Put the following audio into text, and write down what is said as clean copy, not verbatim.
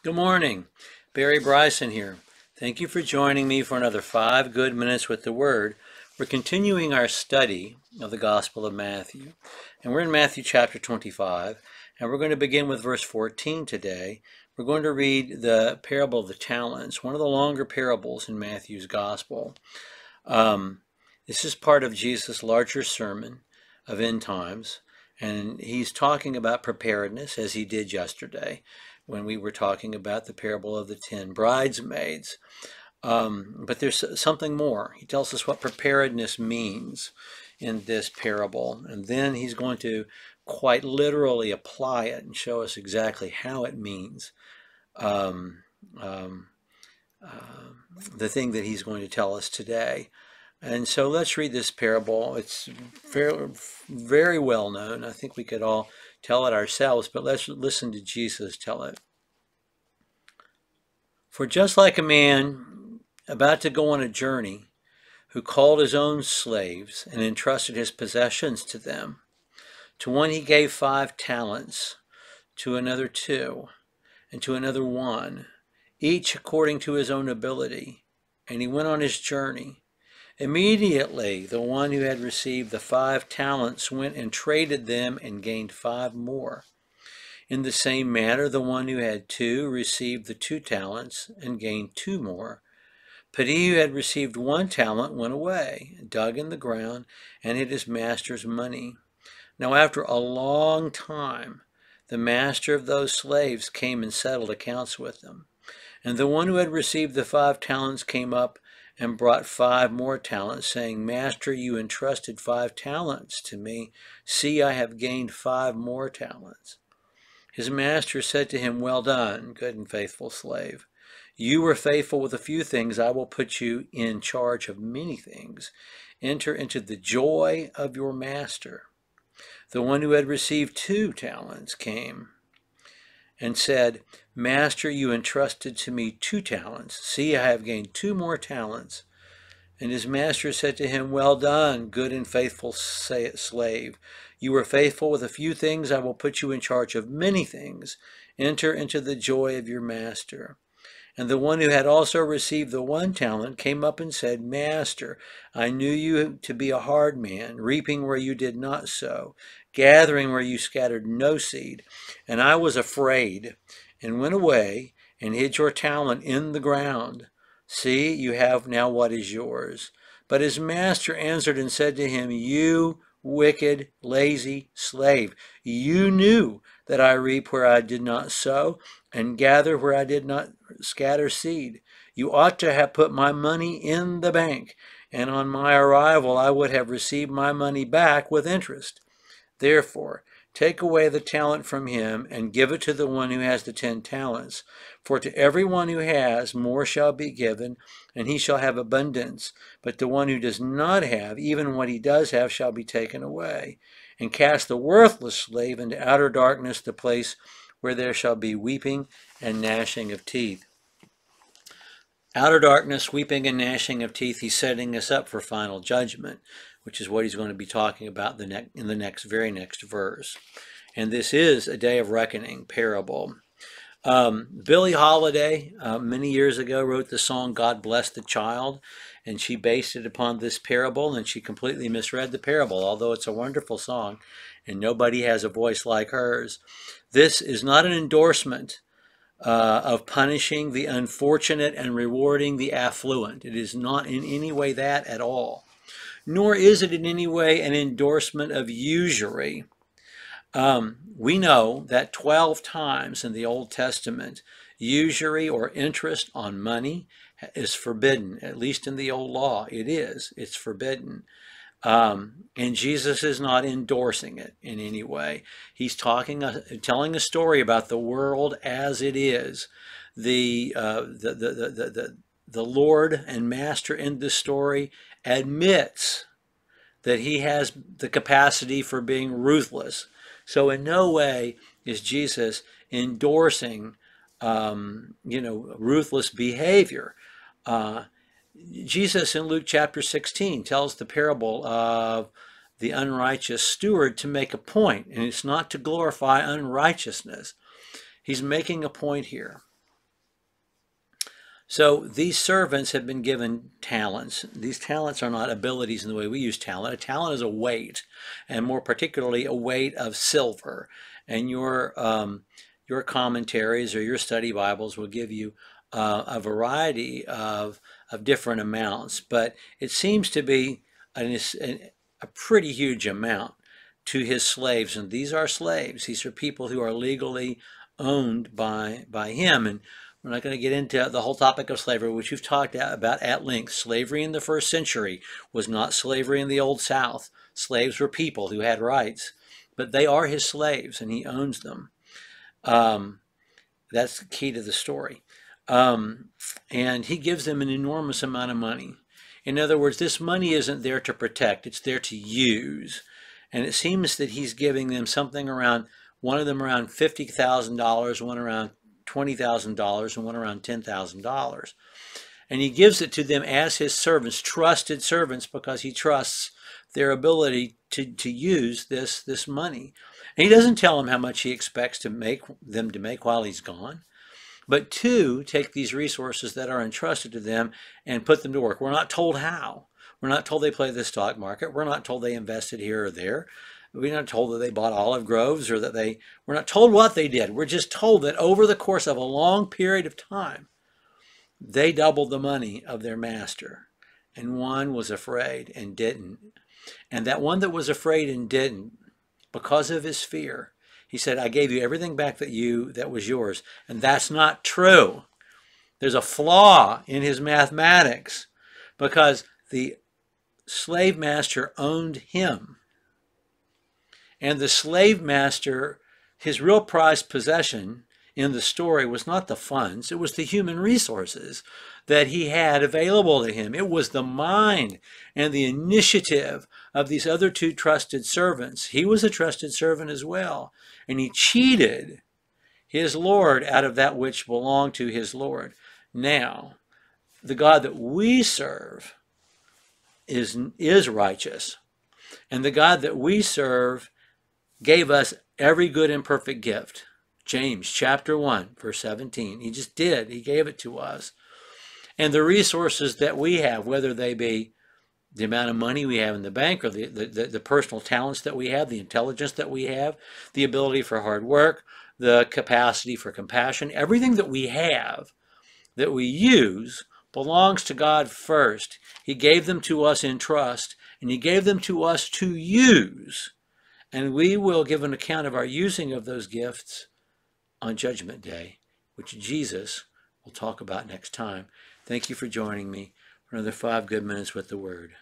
Good morning. Barry Bryson here. Thank you for joining me for another 5 good minutes with the Word. We're continuing our study of the Gospel of Matthew, and we're in Matthew chapter 25, and we're going to begin with verse 14 today. We're going to read the parable of the talents, one of the longer parables in Matthew's Gospel. This is part of Jesus' larger sermon of end times, and he's talking about preparedness as he did yesterday when we were talking about the parable of the 10 bridesmaids. But there's something more. He tells us what preparedness means in this parable, and then he's going to quite literally apply it and show us exactly how it means the thing that he's going to tell us today. And so let's read this parable. It's very, very well known. I think we could all tell it ourselves, but let's listen to Jesus tell it. For just like a man about to go on a journey, who called his own slaves and entrusted his possessions to them, to one he gave 5 talents, to another 2, and to another 1, each according to his own ability, and he went on his journey. Immediately the one who had received the 5 talents went and traded them and gained 5 more. In the same manner the one who had 2 received the 2 talents and gained 2 more. But he who had received 1 talent went away, dug in the ground, and hid his master's money. Now after a long time the master of those slaves came and settled accounts with them. And the one who had received the 5 talents came up and brought 5 more talents, saying, Master, you entrusted 5 talents to me. See, I have gained 5 more talents. His master said to him, Well done, good and faithful slave. You were faithful with a few things. I will put you in charge of many things. Enter into the joy of your master. The one who had received 2 talents came and said, Master, you entrusted to me 2 talents. See, I have gained 2 more talents. And his master said to him, Well done, good and faithful slave. You were faithful with a few things. I will put you in charge of many things. Enter into the joy of your master. And the one who had also received the 1 talent came up and said, Master, I knew you to be a hard man, reaping where you did not sow, gathering where you scattered no seed. And I was afraid, and went away, and hid your talent in the ground. See, you have now what is yours. But his master answered and said to him, You wicked, lazy slave, you knew that I reap where I did not sow, and gather where I did not scatter seed. You ought to have put my money in the bank, and on my arrival I would have received my money back with interest. Therefore, take away the talent from him, and give it to the one who has the 10 talents. For to everyone who has, more shall be given, and he shall have abundance. But the one who does not have, even what he does have, shall be taken away. And cast the worthless slave into outer darkness, the place where there shall be weeping and gnashing of teeth. Outer darkness, weeping and gnashing of teeth. He's setting us up for final judgment, which is what he's going to be talking about in the very next verse. And this is a day of reckoning parable. Billie Holiday, many years ago, wrote the song God Bless the Child, and she based it upon this parable, and she completely misread the parable, although it's a wonderful song, and nobody has a voice like hers. This is not an endorsement of punishing the unfortunate and rewarding the affluent. It is not in any way that at all. Nor is it in any way an endorsement of usury. We know that 12 times in the Old Testament, usury or interest on money is forbidden. At least in the old law, it's forbidden. And Jesus is not endorsing it in any way. He's telling a story about the world as it is. The Lord and Master in this story admits that he has the capacity for being ruthless. So in no way is Jesus endorsing, ruthless behavior. Jesus in Luke chapter 16 tells the parable of the unrighteous steward to make a point, and it's not to glorify unrighteousness. He's making a point here. So these servants have been given talents. These talents are not abilities in the way we use talent. A talent is a weight, and more particularly a weight of silver. And your commentaries or your study Bibles will give you a variety of different amounts, but it seems to be a pretty huge amount to his slaves. And these are slaves. These are people who are legally owned by him. And we're not going to get into the whole topic of slavery, which we've talked about at length. Slavery in the first century was not slavery in the Old South. Slaves were people who had rights, but they are his slaves, and he owns them. That's the key to the story. And he gives them an enormous amount of money. In other words, this money isn't there to protect, it's there to use. And it seems that he's giving them something around, one of them around $50,000, one around $20,000, and one around $10,000. And he gives it to them as his servants, trusted servants, because he trusts their ability to use this money. And he doesn't tell them how much he expects them to make while he's gone, but to take these resources that are entrusted to them and put them to work. We're not told how. We're not told they play the stock market. We're not told they invested here or there. We're not told that they bought olive groves or that we're not told what they did. We're just told that over the course of a long period of time, they doubled the money of their master. And one was afraid and didn't. And that one that was afraid and didn't, because of his fear, he said, I gave you everything back that was yours. And that's not true. There's a flaw in his mathematics, because the slave master owned him. And the slave master, his real prized possession in the story was not the funds, it was the human resources that he had available to him. It was the mind and the initiative of these other two trusted servants. He was a trusted servant as well, and he cheated his Lord out of that which belonged to his Lord. Now, the God that we serve is righteous, and the God that we serve gave us every good and perfect gift. James chapter 1, verse 17. He just did. He gave it to us. And the resources that we have, whether they be the amount of money we have in the bank or the personal talents that we have, the intelligence that we have, the ability for hard work, the capacity for compassion, everything that we have that we use belongs to God first. He gave them to us in trust, and he gave them to us to use. And we will give an account of our using of those gifts on Judgment Day, which Jesus will talk about next time. Thank you for joining me for another 5 good minutes with the Word.